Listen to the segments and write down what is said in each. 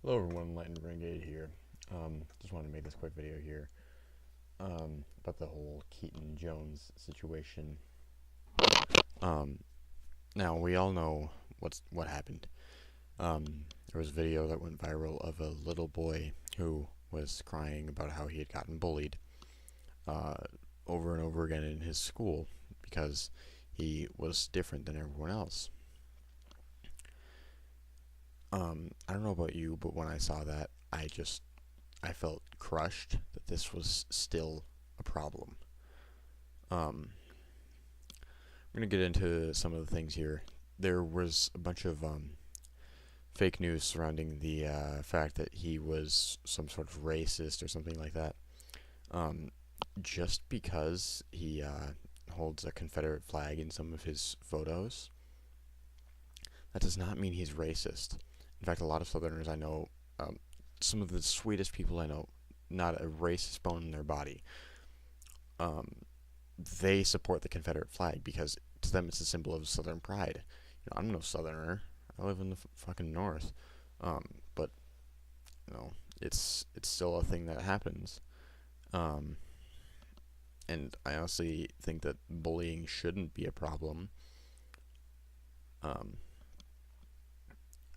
Hello everyone, Enlightened Renegade here. Just wanted to make this quick video here about the whole Keaton Jones situation. Now we all know what happened. There was a video that went viral of a little boy who was crying about how he had gotten bullied over and over again in his school because he was different than everyone else. I don't know about you, but when I saw that, I felt crushed that this was still a problem. I'm gonna get into some of the things here. There was a bunch of fake news surrounding the fact that he was some sort of racist or something like that. Just because he holds a Confederate flag in some of his photos, that does not mean he's racist. In fact, a lot of Southerners I know, some of the sweetest people I know, not a racist bone in their body, they support the Confederate flag because to them it's a symbol of Southern pride. I'm no Southerner. I live in the fucking North. But, it's still a thing that happens. And I honestly think that bullying shouldn't be a problem.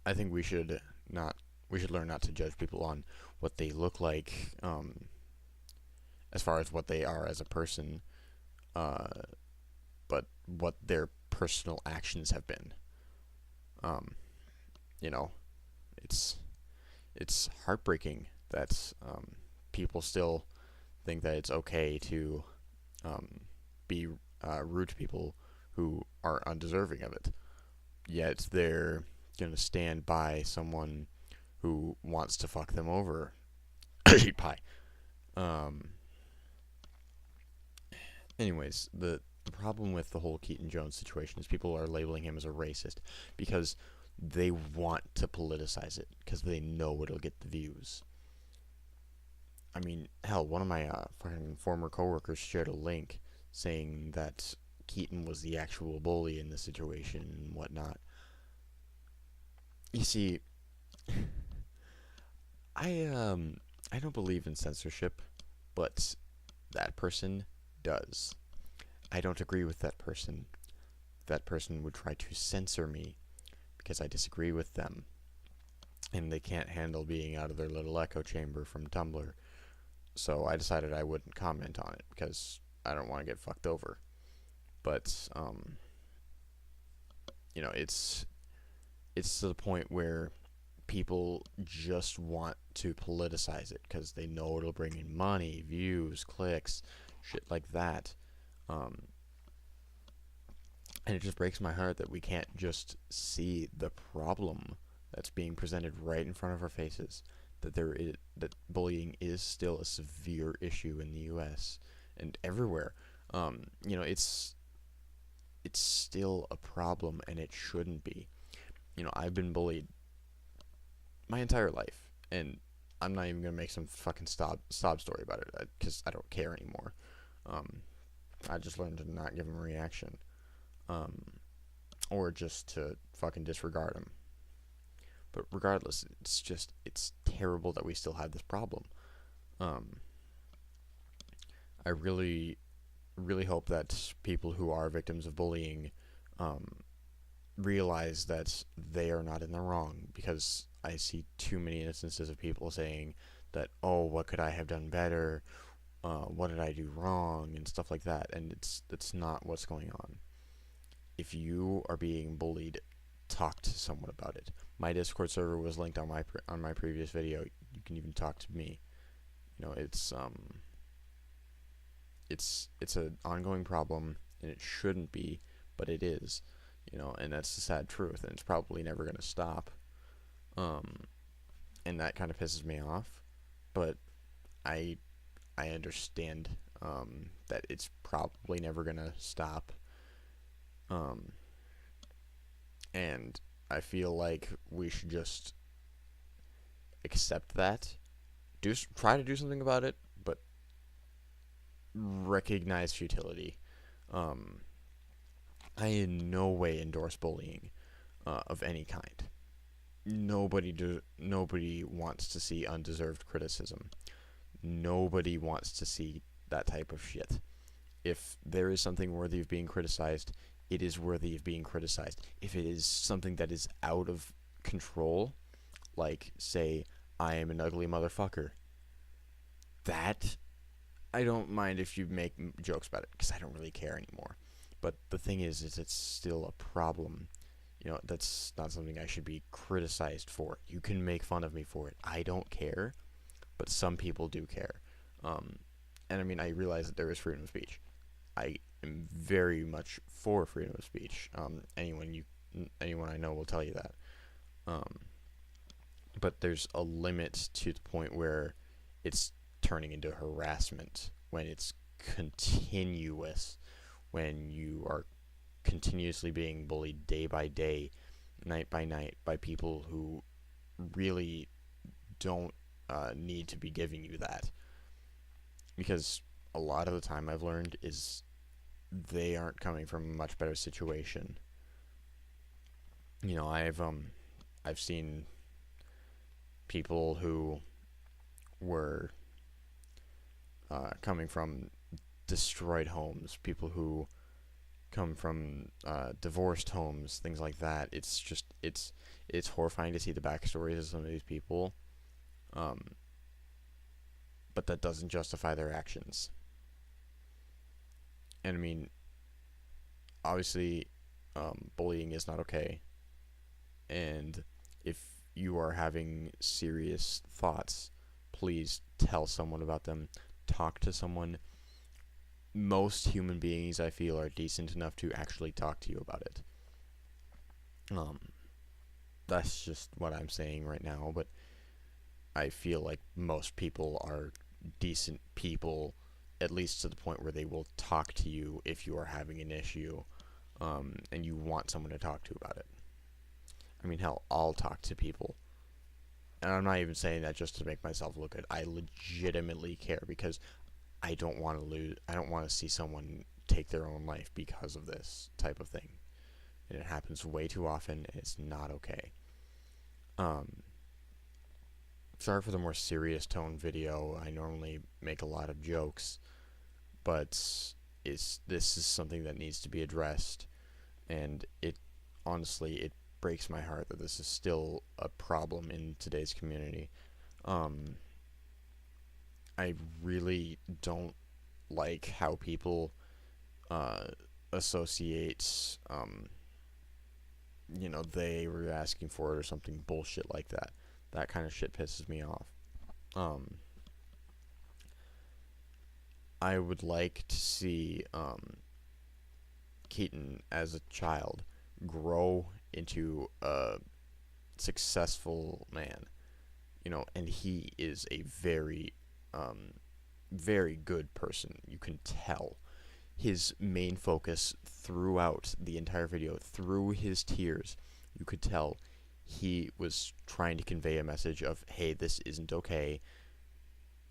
I think we should learn not to judge people on what they look like, as far as what they are as a person, but what their personal actions have been. You know, it's heartbreaking that people still think that it's okay to be rude to people who are undeserving of it. Yet they're gonna stand by someone who wants to fuck them over. Eat pie. Anyways, the problem with the whole Keaton Jones situation is people are labeling him as a racist because they want to politicize it because they know it'll get the views. I mean, hell, one of my fucking former coworkers shared a link saying that Keaton was the actual bully in the situation and whatnot. You see, I don't believe in censorship, but that person does. I don't agree with that person. That person would try to censor me because I disagree with them, and they can't handle being out of their little echo chamber from Tumblr. So I decided I wouldn't comment on it because I don't want to get fucked over. But it's to the point where people just want to politicize it because they know it'll bring in money, views, clicks, shit like that. And it just breaks my heart that we can't just see the problem that's being presented right in front of our faces. That bullying is still a severe issue in the U.S. and everywhere. It's still a problem, and it shouldn't be. I've been bullied my entire life, and I'm not even gonna make some fucking sob story about it because I don't care anymore. I just learned to not give him a reaction, or just to fucking disregard him. But regardless, it's terrible that we still have this problem. I really, really hope that people who are victims of bullying realize that they are not in the wrong, because I see too many instances of people saying that, oh, what could I have done better? What did I do wrong? And stuff like that. And that's not what's going on. If you are being bullied, talk to someone about it. My Discord server was linked on my previous video. You can even talk to me. It's an ongoing problem, and it shouldn't be, but it is. And that's the sad truth, and it's probably never going to stop. And that kind of pisses me off, but I understand that it's probably never going to stop. And I feel like we should just accept that, try to do something about it, but recognize futility. I in no way endorse bullying of any kind. nobody wants to see undeserved criticism. Nobody wants to see that type of shit. If there is something worthy of being criticized, it is worthy of being criticized. If it is something that is out of control, like, say, I am an ugly motherfucker, that I don't mind if you make jokes about it, because I don't really care anymore. But the thing is it's still a problem. That's not something I should be criticized for. You can make fun of me for it. I don't care, but some people do care. Um, and I mean, I realize that there is freedom of speech. I am very much for freedom of speech. Anyone I know will tell you that. Um, but there's a limit to the point where it's turning into harassment when it's continuous, when you are continuously being bullied day by day, night by night, by people who really don't need to be giving you that. Because a lot of the time I've learned is they aren't coming from a much better situation. I've seen people who were coming from destroyed homes, people who come from divorced homes, things like that. It's horrifying to see the backstories of some of these people, um, but that doesn't justify their actions. And I mean, obviously, bullying is not okay, and if you are having serious thoughts, please tell someone about them. Talk to someone. Most human beings, I feel, are decent enough to actually talk to you about it. Um, that's just what I'm saying right now, but I feel like most people are decent people, at least to the point where they will talk to you if you are having an issue, and you want someone to talk to about it. I mean, hell, I'll talk to people. And I'm not even saying that just to make myself look good. I legitimately care because I don't want to see someone take their own life because of this type of thing. And it happens way too often, and it's not okay. Um, Sorry for the more serious tone video. I normally make a lot of jokes, but this is something that needs to be addressed, and it honestly it breaks my heart that this is still a problem in today's community. Um, I really don't like how people uh, associate, they were asking for it or something bullshit like that. That kind of shit pisses me off. Um, I would like to see Keaton as a child grow into a successful man, and he is a very, um, very good person. You can tell his main focus throughout the entire video, through his tears, you could tell he was trying to convey a message of, hey, this isn't okay.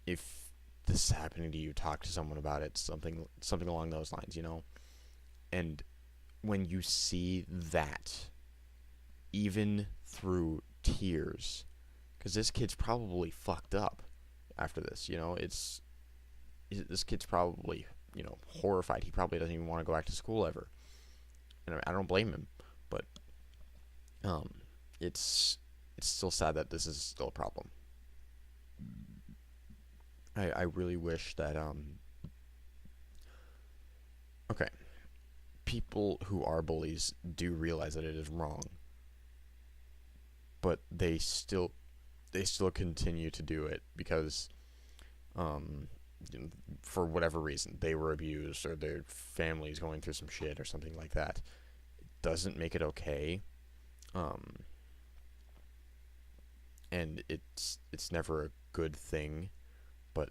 If this is happening to you, talk to someone about it. Something along those lines. And when you see that, even through tears, because this kid's probably fucked up after this. This kid's probably horrified. He probably doesn't even want to go back to school ever, and I don't blame him. But um, it's still sad that this is still a problem. I really wish that okay, people who are bullies do realize that it is wrong, but they still continue to do it because um for whatever reason they were abused or their family's going through some shit or something like that. Doesn't make it okay. Um and it's never a good thing, but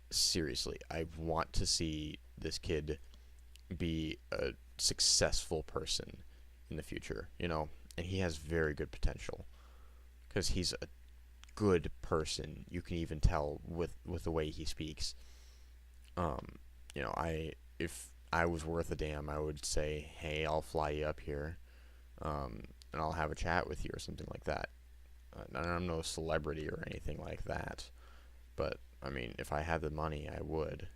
seriously, I want to see this kid be a successful person in the future, and he has very good potential because he's a good person. You can even tell with the way he speaks. Um, I if I was worth a damn, I would say, hey, I'll fly you up here. and I'll have a chat with you or something like that. I'm no celebrity or anything like that, but I mean, if I had the money, I would.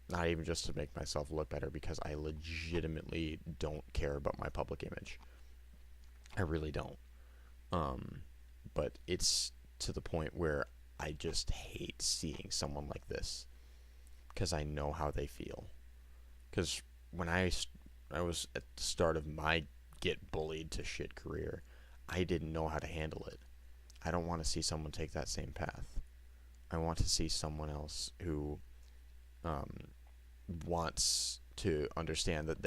Not even just to make myself look better, because I legitimately don't care about my public image. I really don't. Um, but it's to the point where I just hate seeing someone like this, because I know how they feel. Because when I was at the start of my get bullied to shit career, I didn't know how to handle it. I don't want to see someone take that same path. I want to see someone else who um, wants to understand that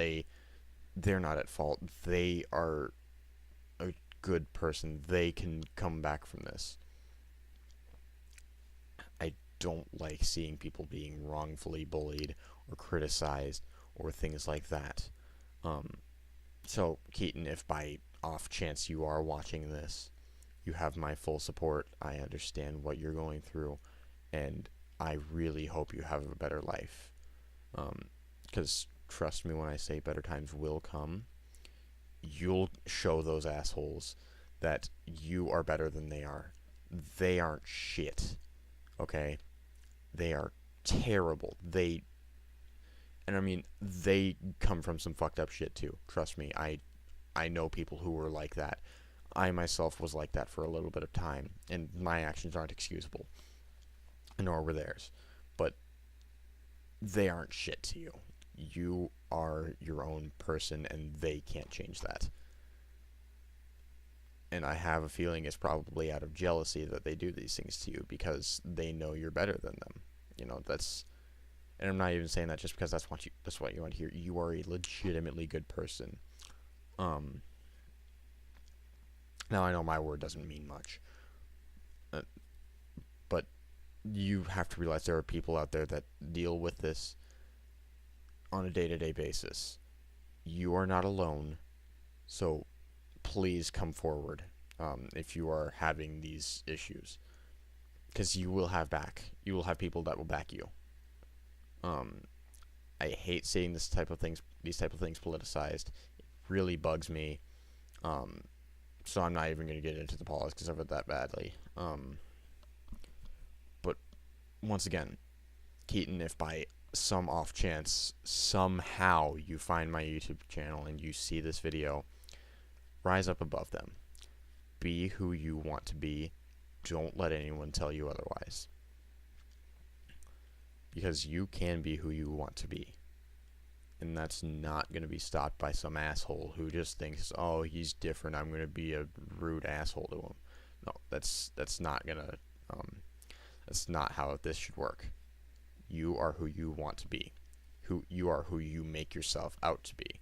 they're not at fault. They are a good person. They can come back from this. I don't like seeing people being wrongfully bullied or criticized or things like that. Um, so, Keaton, if by off chance you are watching this, you have my full support. I understand what you're going through, and I really hope you have a better life. Because trust me when I say better times will come. You'll show those assholes that you are better than they are. They aren't shit, okay? They are terrible. And I mean, they come from some fucked up shit too. Trust me, I know people who were like that. I myself was like that for a little bit of time, and my actions aren't excusable, nor were theirs. But they aren't shit to you. You are your own person, and they can't change that. And I have a feeling it's probably out of jealousy that they do these things to you, because they know you're better than them. That's, and I'm not even saying that just because that's what you want to hear. You are a legitimately good person. Um, Now I know my word doesn't mean much, uh, but you have to realize there are people out there that deal with this on a day-to-day basis. You are not alone, so please come forward if you are having these issues, because you will have people that will back you. Um, I hate seeing these type of things politicized. It really bugs me. Um, so I'm not even going to get into the politics of it that badly. But once again, Keaton, if by some off chance somehow you find my YouTube channel and you see this video, rise up above them. Be who you want to be. Don't let anyone tell you otherwise. Because you can be who you want to be. And that's not going to be stopped by some asshole who just thinks, oh, he's different, I'm going to be a rude asshole to him. No, that's not going to, that's not how this should work. You are who you want to be. You are who you make yourself out to be.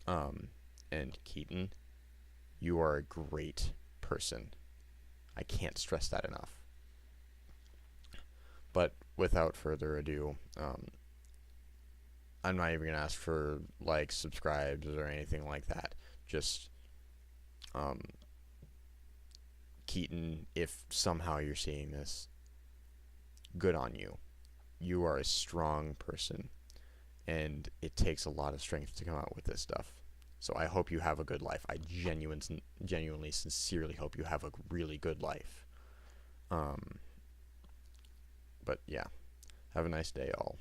And Keaton, you are a great person. I can't stress that enough. But without further ado, I'm not even going to ask for likes, subscribes, or anything like that. Just, Keaton, if somehow you're seeing this, good on you. You are a strong person, and it takes a lot of strength to come out with this stuff. So I hope you have a good life. I genuinely, sincerely hope you have a really good life. But yeah, have a nice day, all.